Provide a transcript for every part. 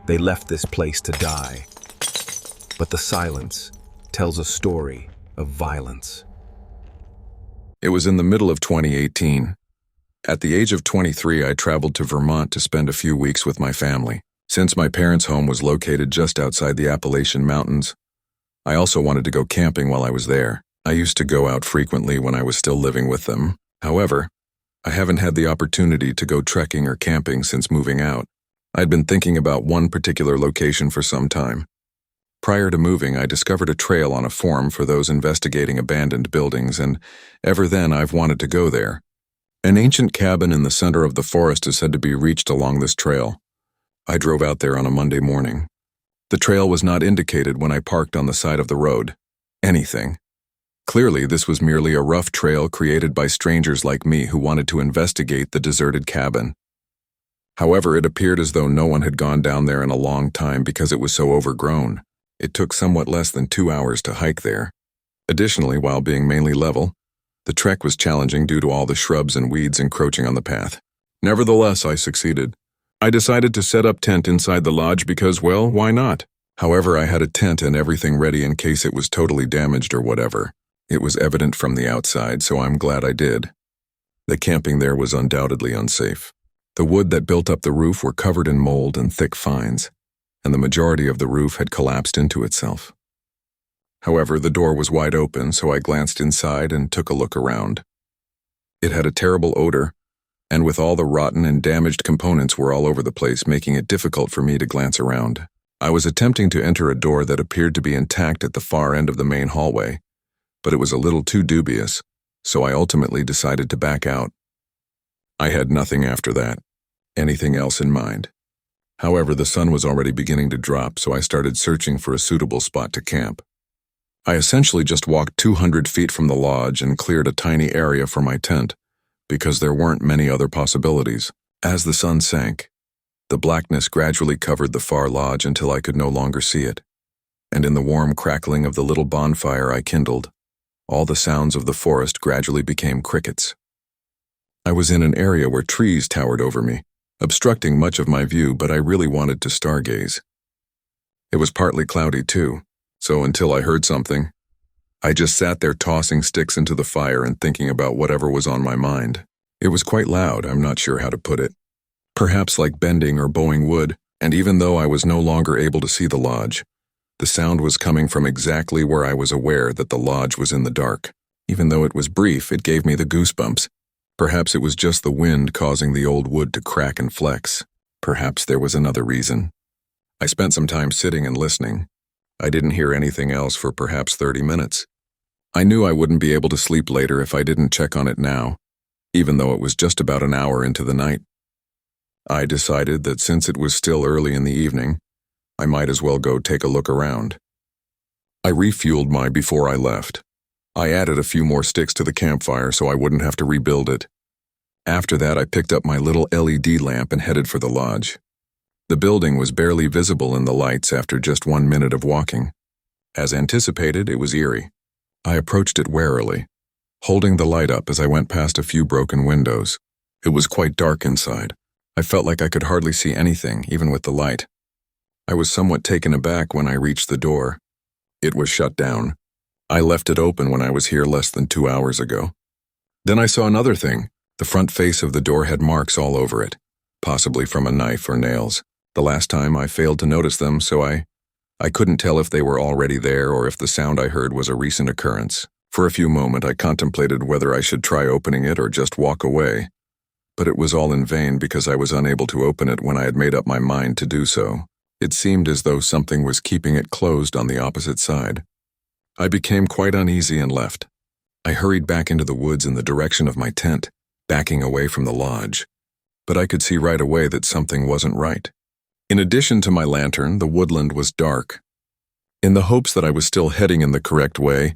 They left this place to die. But the silence tells a story of violence. It was in the middle of 2018. At the age of 23, I traveled to Vermont to spend a few weeks with my family. Since my parents' home was located just outside the Appalachian Mountains, I also wanted to go camping while I was there. I used to go out frequently when I was still living with them. However, I haven't had the opportunity to go trekking or camping since moving out. I'd been thinking about one particular location for some time. Prior to moving, I discovered a trail on a forum for those investigating abandoned buildings, and ever then I've wanted to go there. An ancient cabin in the center of the forest is said to be reached along this trail. I drove out there on a Monday morning. The trail was not indicated when I parked on the side of the road. Anything. Clearly, this was merely a rough trail created by strangers like me who wanted to investigate the deserted cabin. However, it appeared as though no one had gone down there in a long time because it was so overgrown. It took somewhat less than 2 hours to hike there. Additionally, while being mainly level, the trek was challenging due to all the shrubs and weeds encroaching on the path. Nevertheless, I succeeded. I decided to set up tent inside the lodge because, well, why not? However, I had a tent and everything ready in case it was totally damaged or whatever. It was evident from the outside, so I'm glad I did. The camping there was undoubtedly unsafe. The wood that built up the roof were covered in mold and thick fines, and the majority of the roof had collapsed into itself. However, the door was wide open, so I glanced inside and took a look around. It had a terrible odor, and with all the rotten and damaged components were all over the place, making it difficult for me to glance around. I was attempting to enter a door that appeared to be intact at the far end of the main hallway, but it was a little too dubious, so I ultimately decided to back out. I had nothing after that, anything else in mind. However, the sun was already beginning to drop, so I started searching for a suitable spot to camp. I essentially just walked 200 feet from the lodge and cleared a tiny area for my tent, because there weren't many other possibilities. As the sun sank, the blackness gradually covered the far lodge until I could no longer see it, and in the warm crackling of the little bonfire I kindled, all the sounds of the forest gradually became crickets. I was in an area where trees towered over me, obstructing much of my view, but I really wanted to stargaze. It was partly cloudy too, so until I heard something, I just sat there tossing sticks into the fire and thinking about whatever was on my mind. It was quite loud, I'm not sure how to put it. Perhaps like bending or bowing wood, and even though I was no longer able to see the lodge, the sound was coming from exactly where I was aware that the lodge was in the dark. Even though it was brief, it gave me the goosebumps. Perhaps it was just the wind causing the old wood to crack and flex. Perhaps there was another reason. I spent some time sitting and listening. I didn't hear anything else for perhaps 30 minutes. I knew I wouldn't be able to sleep later if I didn't check on it now, even though it was just about an hour into the night. I decided that since it was still early in the evening, I might as well go take a look around. I refueled before I left. I added a few more sticks to the campfire so I wouldn't have to rebuild it. After that, I picked up my little LED lamp and headed for the lodge. The building was barely visible in the lights after just 1 minute of walking. As anticipated, it was eerie. I approached it warily, holding the light up as I went past a few broken windows. It was quite dark inside. I felt like I could hardly see anything, even with the light. I was somewhat taken aback when I reached the door. It was shut down. I left it open when I was here less than 2 hours ago. Then I saw another thing. The front face of the door had marks all over it, possibly from a knife or nails. The last time I failed to notice them, so I couldn't tell if they were already there or if the sound I heard was a recent occurrence. For a few moments I contemplated whether I should try opening it or just walk away. But it was all in vain because I was unable to open it when I had made up my mind to do so. It seemed as though something was keeping it closed on the opposite side. I became quite uneasy and left. I hurried back into the woods in the direction of my tent, backing away from the lodge. But I could see right away that something wasn't right. In addition to my lantern, the woodland was dark. In the hopes that I was still heading in the correct way,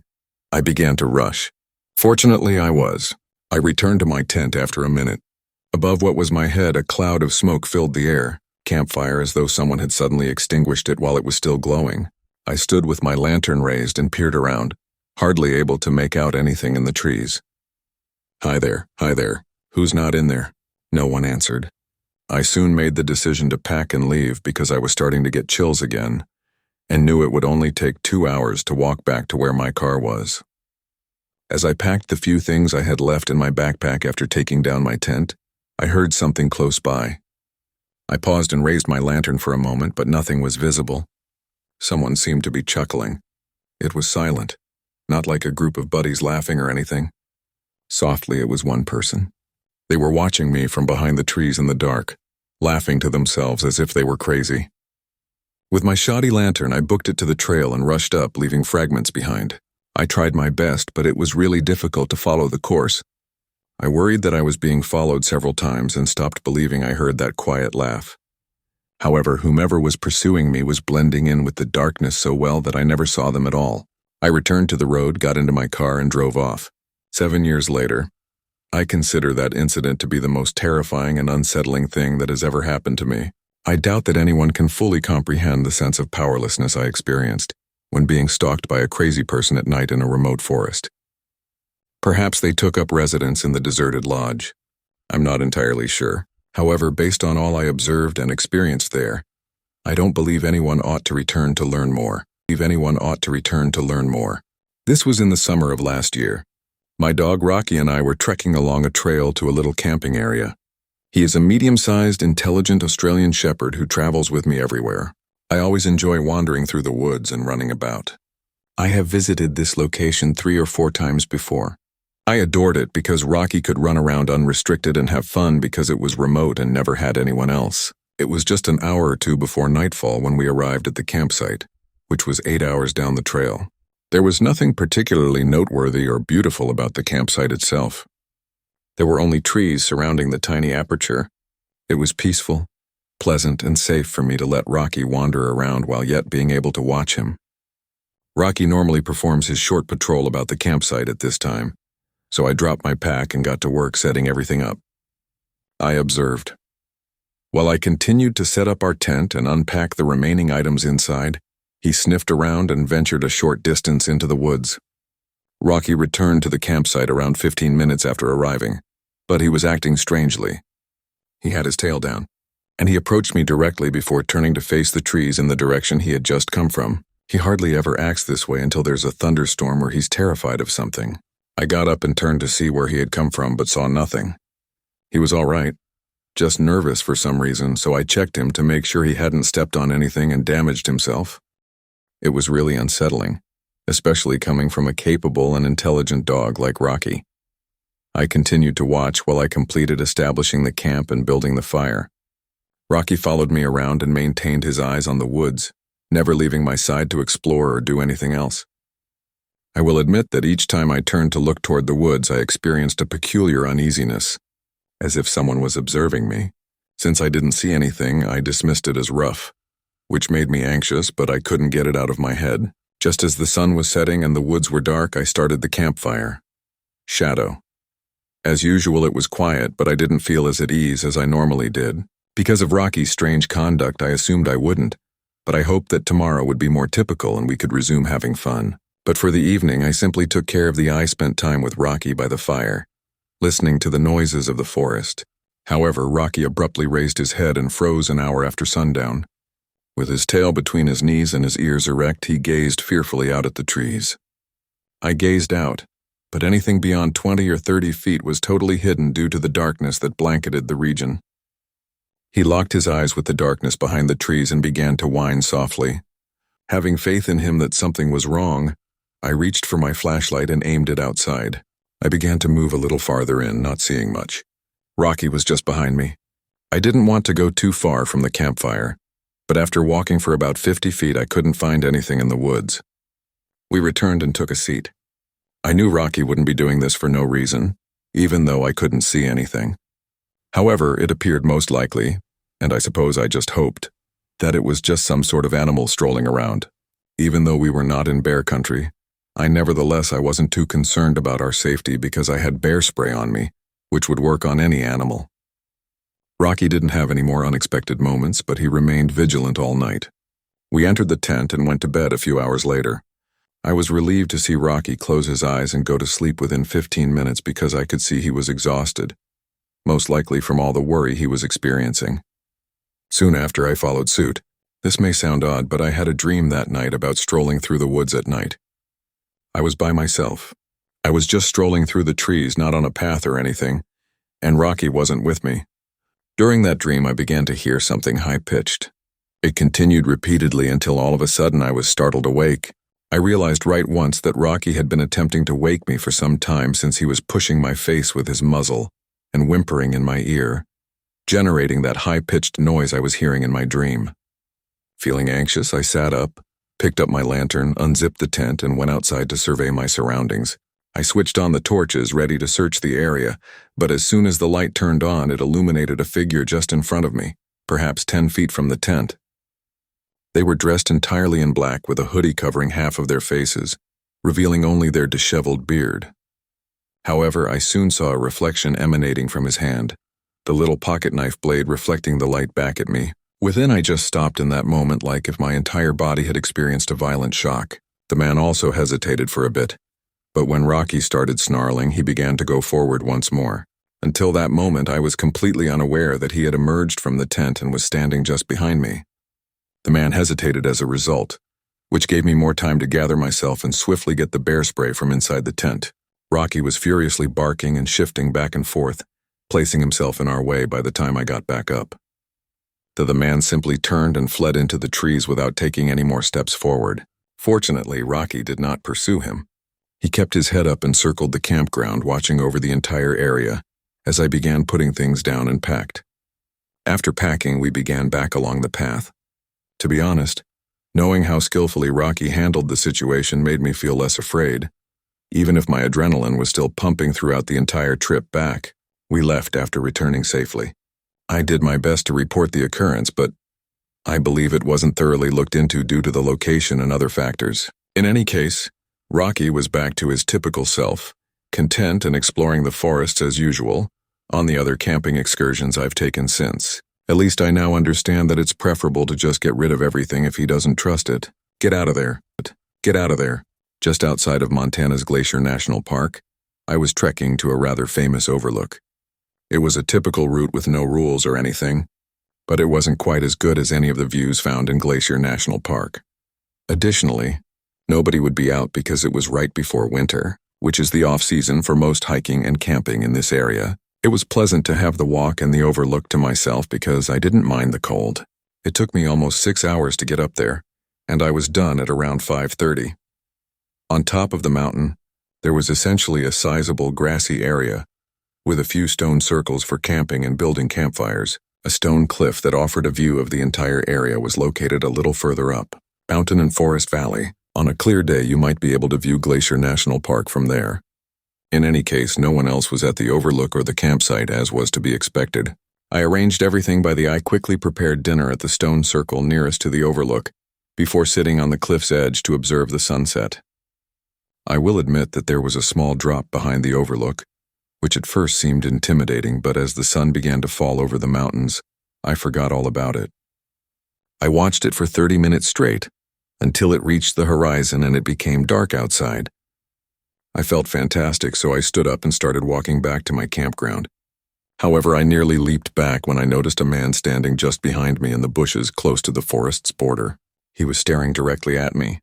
I began to rush. Fortunately, I was. I returned to my tent after a minute. Above what was my head, a cloud of smoke filled the air, campfire as though someone had suddenly extinguished it while it was still glowing. I stood with my lantern raised and peered around, hardly able to make out anything in the trees. Hi there, who's not in there?" No one answered. I soon made the decision to pack and leave because I was starting to get chills again, and knew it would only take 2 hours to walk back to where my car was. As I packed the few things I had left in my backpack after taking down my tent, I heard something close by. I paused and raised my lantern for a moment, but nothing was visible. Someone seemed to be chuckling. It was silent, not like a group of buddies laughing or anything. Softly, it was one person. They were watching me from behind the trees in the dark, laughing to themselves as if they were crazy. With my shoddy lantern, I booked it to the trail and rushed up, leaving fragments behind. I tried my best, but it was really difficult to follow the course. I worried that I was being followed several times and stopped believing I heard that quiet laugh. However, whomever was pursuing me was blending in with the darkness so well that I never saw them at all. I returned to the road, got into my car, and drove off. 7 years later, I consider that incident to be the most terrifying and unsettling thing that has ever happened to me. I doubt that anyone can fully comprehend the sense of powerlessness I experienced when being stalked by a crazy person at night in a remote forest. Perhaps they took up residence in the deserted lodge. I'm not entirely sure. However, based on all I observed and experienced there, I don't believe anyone ought to return to learn more. This was in the summer of last year. My dog Rocky and I were trekking along a trail to a little camping area. He is a medium-sized, intelligent Australian shepherd who travels with me everywhere. I always enjoy wandering through the woods and running about. I have visited this location 3 or 4 times before. I adored it because Rocky could run around unrestricted and have fun because it was remote and never had anyone else. It was just an hour or 2 before nightfall when we arrived at the campsite, which was 8 hours down the trail. There was nothing particularly noteworthy or beautiful about the campsite itself. There were only trees surrounding the tiny aperture. It was peaceful, pleasant, and safe for me to let Rocky wander around while yet being able to watch him. Rocky normally performs his short patrol about the campsite at this time, so I dropped my pack and got to work setting everything up. I observed. While I continued to set up our tent and unpack the remaining items inside, he sniffed around and ventured a short distance into the woods. Rocky returned to the campsite around 15 minutes after arriving, but he was acting strangely. He had his tail down, and he approached me directly before turning to face the trees in the direction he had just come from. He hardly ever acts this way until there's a thunderstorm where he's terrified of something. I got up and turned to see where he had come from, but saw nothing. He was all right, just nervous for some reason, so I checked him to make sure he hadn't stepped on anything and damaged himself. It was really unsettling, especially coming from a capable and intelligent dog like Rocky. I continued to watch while I completed establishing the camp and building the fire. Rocky followed me around and maintained his eyes on the woods, never leaving my side to explore or do anything else. I will admit that each time I turned to look toward the woods, I experienced a peculiar uneasiness, as if someone was observing me. Since I didn't see anything, I dismissed it as rough, which made me anxious, but I couldn't get it out of my head. Just as the sun was setting and the woods were dark, I started the campfire. Shadow. As usual, it was quiet, but I didn't feel as at ease as I normally did. Because of Rocky's strange conduct, I assumed I wouldn't, but I hoped that tomorrow would be more typical and we could resume having fun. But for the evening, I simply took care of I spent time with Rocky by the fire, listening to the noises of the forest. However, Rocky abruptly raised his head and froze an hour after sundown. With his tail between his knees and his ears erect, he gazed fearfully out at the trees. I gazed out, but anything beyond 20 or 30 feet was totally hidden due to the darkness that blanketed the region. He locked his eyes with the darkness behind the trees and began to whine softly. Having faith in him that something was wrong, I reached for my flashlight and aimed it outside. I began to move a little farther in, not seeing much. Rocky was just behind me. I didn't want to go too far from the campfire, but after walking for about 50 feet, I couldn't find anything in the woods. We returned and took a seat. I knew Rocky wouldn't be doing this for no reason, even though I couldn't see anything. However, it appeared most likely, and I suppose I just hoped, that it was just some sort of animal strolling around. Even though we were not in bear country, I wasn't too concerned about our safety because I had bear spray on me, which would work on any animal. Rocky didn't have any more unexpected moments, but he remained vigilant all night. We entered the tent and went to bed a few hours later. I was relieved to see Rocky close his eyes and go to sleep within 15 minutes because I could see he was exhausted. most likely from all the worry he was experiencing. Soon after, I followed suit. This may sound odd, but I had a dream that night about strolling through the woods at night. I was by myself. I was just strolling through the trees, not on a path or anything, and Rocky wasn't with me. During that dream, I began to hear something high-pitched. It continued repeatedly until all of a sudden I was startled awake. I realized right once that Rocky had been attempting to wake me for some time, since he was pushing my face with his muzzle and whimpering in my ear, generating that high-pitched noise I was hearing in my dream. Feeling anxious, I sat up, picked up my lantern, unzipped the tent, and went outside to survey my surroundings. I switched on the torches, ready to search the area, but as soon as the light turned on, it illuminated a figure just in front of me, perhaps 10 feet from the tent. They were dressed entirely in black, with a hoodie covering half of their faces, revealing only their disheveled beard. However, I soon saw a reflection emanating from his hand, the little pocket knife blade reflecting the light back at me. Within, I just stopped in that moment, like if my entire body had experienced a violent shock. The man also hesitated for a bit, but when Rocky started snarling, he began to go forward once more. Until that moment, I was completely unaware that he had emerged from the tent and was standing just behind me. The man hesitated as a result, which gave me more time to gather myself and swiftly get the bear spray from inside the tent. Rocky was furiously barking and shifting back and forth, placing himself in our way by the time I got back up. The man simply turned and fled into the trees without taking any more steps forward. Fortunately, Rocky did not pursue him. He kept his head up and circled the campground, watching over the entire area as I began putting things down and packed. After packing, we began back along the path. To be honest, knowing how skillfully Rocky handled the situation made me feel less afraid. Even if my adrenaline was still pumping throughout the entire trip back, we left after returning safely. I did my best to report the occurrence, but I believe it wasn't thoroughly looked into due to the location and other factors. In any case, Rocky was back to his typical self, content and exploring the forests as usual, on the other camping excursions I've taken since. At least I now understand that it's preferable to just get rid of everything if he doesn't trust it. Get out of there. Get out of there. Just outside of Montana's Glacier National Park, I was trekking to a rather famous overlook. It was a typical route with no rules or anything, but it wasn't quite as good as any of the views found in Glacier National Park. Additionally, nobody would be out because it was right before winter, which is the off-season for most hiking and camping in this area. It was pleasant to have the walk and the overlook to myself because I didn't mind the cold. It took me almost 6 hours to get up there, and I was done at around 5:30. On top of the mountain, there was essentially a sizable grassy area with a few stone circles for camping and building campfires. A stone cliff that offered a view of the entire area was located a little further up, Mountain and Forest Valley. On a clear day, you might be able to view Glacier National Park from there. In any case, no one else was at the overlook or the campsite, as was to be expected. I arranged everything by the eye, quickly prepared dinner at the stone circle nearest to the overlook, before sitting on the cliff's edge to observe the sunset. I will admit that there was a small drop behind the overlook, which at first seemed intimidating, but as the sun began to fall over the mountains, I forgot all about it. I watched it for 30 minutes straight, until it reached the horizon and it became dark outside. I felt fantastic, so I stood up and started walking back to my campground. However, I nearly leaped back when I noticed a man standing just behind me in the bushes close to the forest's border. He was staring directly at me.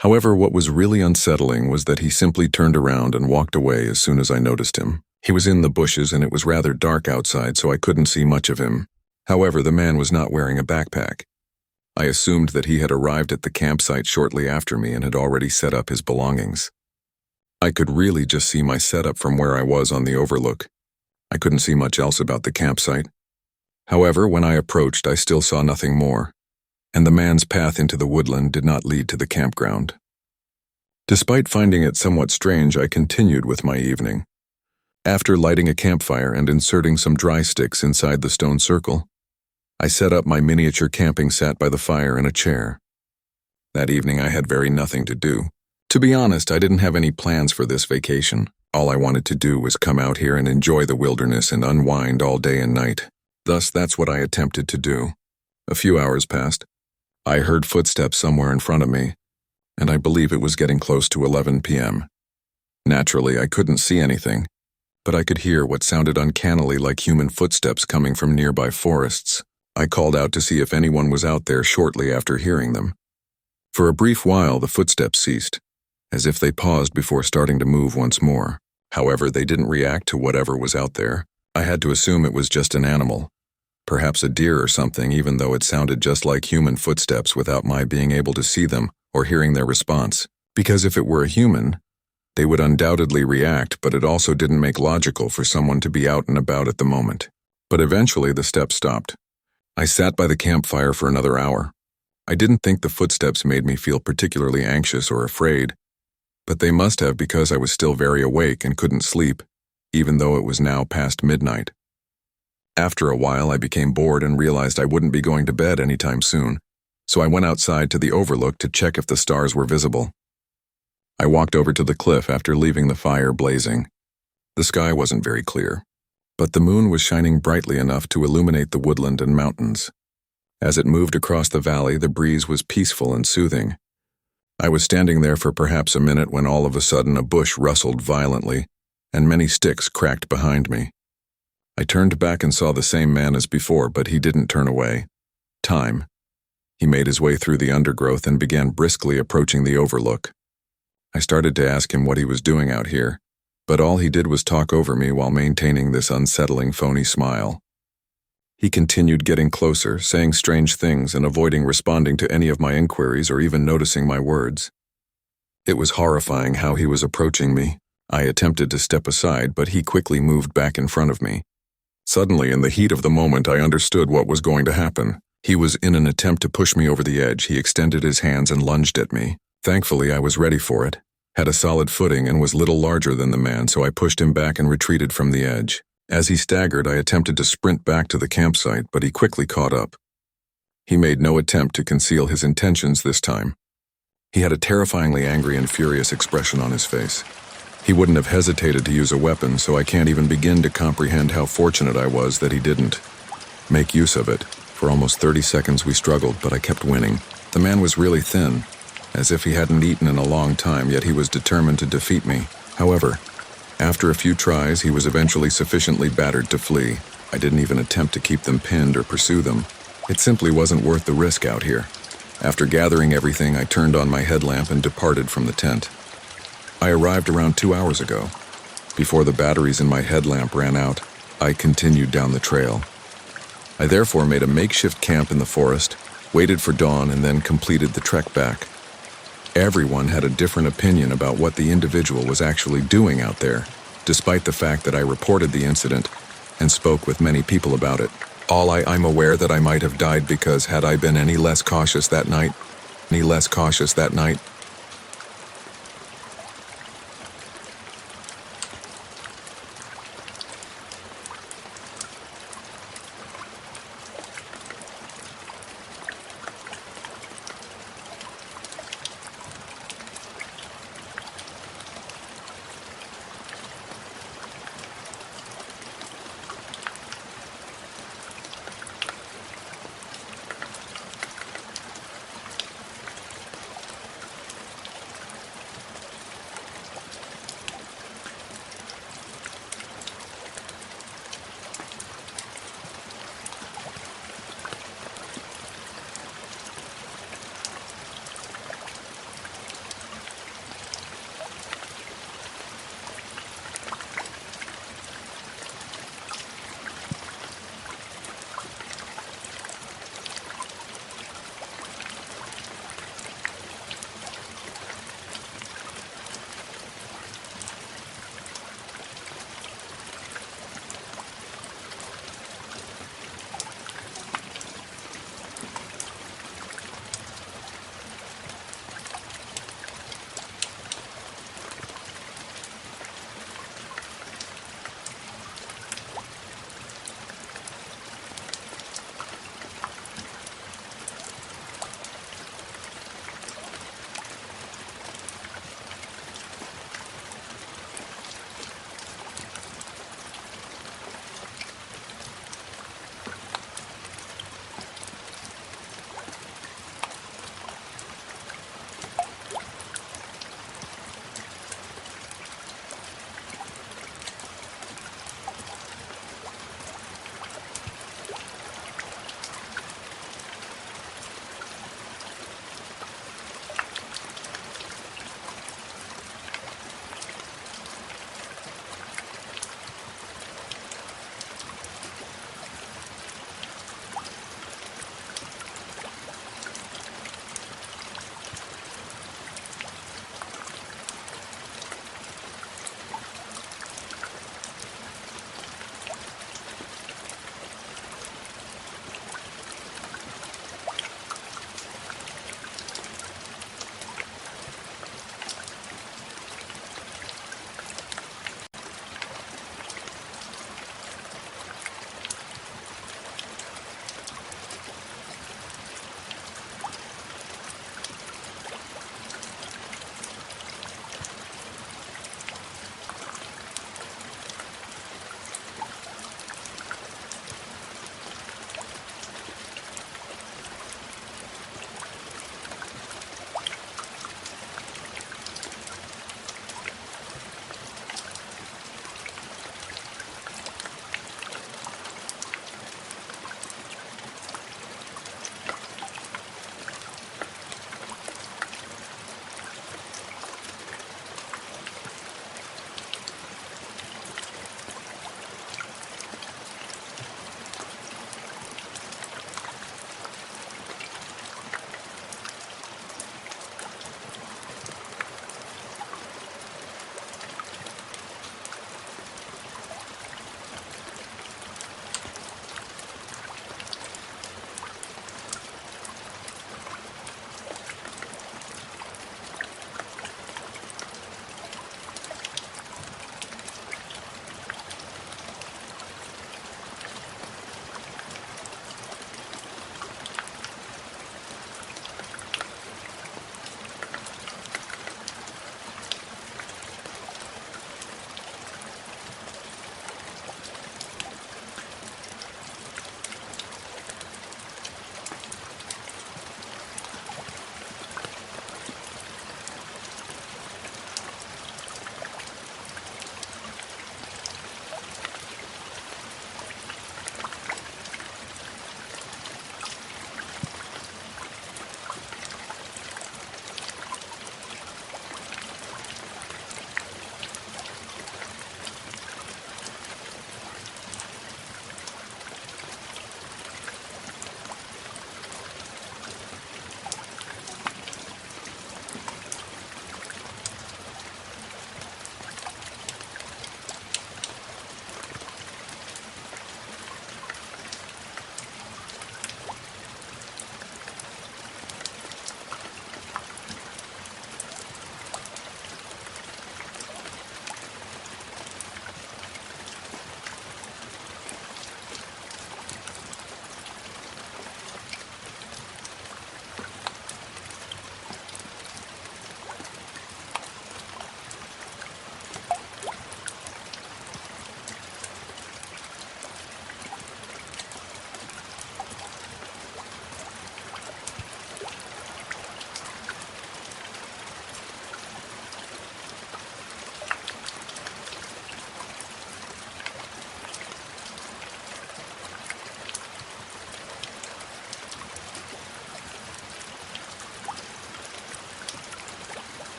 However, what was really unsettling was that he simply turned around and walked away as soon as I noticed him. He was in the bushes and it was rather dark outside, so I couldn't see much of him. However, the man was not wearing a backpack. I assumed that he had arrived at the campsite shortly after me and had already set up his belongings. I could really just see my setup from where I was on the overlook. I couldn't see much else about the campsite. However, when I approached, I still saw nothing more, and the man's path into the woodland did not lead to the campground. Despite finding it somewhat strange, I continued with my evening. After lighting a campfire and inserting some dry sticks inside the stone circle, I set up my miniature camping set by the fire in a chair. That evening I had nothing to do. To be honest, I didn't have any plans for this vacation. All I wanted to do was come out here and enjoy the wilderness and unwind all day and night. Thus, that's what I attempted to do. A few hours passed. I heard footsteps somewhere in front of me, and I believe it was getting close to 11 p.m. Naturally, I couldn't see anything, but I could hear what sounded uncannily like human footsteps coming from nearby forests. I called out to see if anyone was out there shortly after hearing them. For a brief while, the footsteps ceased, as if they paused before starting to move once more. However, they didn't react to whatever was out there. I had to assume it was just an animal, perhaps a deer or something, even though it sounded just like human footsteps without my being able to see them or hearing their response. Because if it were a human, they would undoubtedly react, but it also didn't make logical for someone to be out and about at the moment. But eventually the steps stopped. I sat by the campfire for another hour. I didn't think the footsteps made me feel particularly anxious or afraid, but they must have because I was still very awake and couldn't sleep, even though it was now past midnight. After a while, I became bored and realized I wouldn't be going to bed anytime soon, so I went outside to the overlook to check if the stars were visible. I walked over to the cliff after leaving the fire blazing. The sky wasn't very clear, but the moon was shining brightly enough to illuminate the woodland and mountains. As it moved across the valley, the breeze was peaceful and soothing. I was standing there for perhaps a minute when all of a sudden a bush rustled violently, and many sticks cracked behind me. I turned back and saw the same man as before, but he didn't turn away. Time. He made his way through the undergrowth and began briskly approaching the overlook. I started to ask him what he was doing out here, but all he did was talk over me while maintaining this unsettling phony smile. He continued getting closer, saying strange things and avoiding responding to any of my inquiries or even noticing my words. It was horrifying how he was approaching me. I attempted to step aside, but he quickly moved back in front of me. Suddenly, in the heat of the moment, I understood what was going to happen. He was in an attempt to push me over the edge. He extended his hands and lunged at me. Thankfully, I was ready for it, had a solid footing, and was little larger than the man, so I pushed him back and retreated from the edge. As he staggered, I attempted to sprint back to the campsite, but he quickly caught up. He made no attempt to conceal his intentions this time. He had a terrifyingly angry and furious expression on his face. He wouldn't have hesitated to use a weapon, so I can't even begin to comprehend how fortunate I was that he didn't make use of it. For almost 30 seconds we struggled, but I kept winning. The man was really thin, as if he hadn't eaten in a long time, yet he was determined to defeat me. However, after a few tries, he was eventually sufficiently battered to flee. I didn't even attempt to keep them pinned or pursue them. It simply wasn't worth the risk out here. After gathering everything, I turned on my headlamp and departed from the tent. I arrived around 2 hours ago. Before the batteries in my headlamp ran out, I continued down the trail. I therefore made a makeshift camp in the forest, waited for dawn, and then completed the trek back. Everyone had a different opinion about what the individual was actually doing out there, despite the fact that I reported the incident and spoke with many people about it. I'm aware that I might have died because had I been any less cautious that night,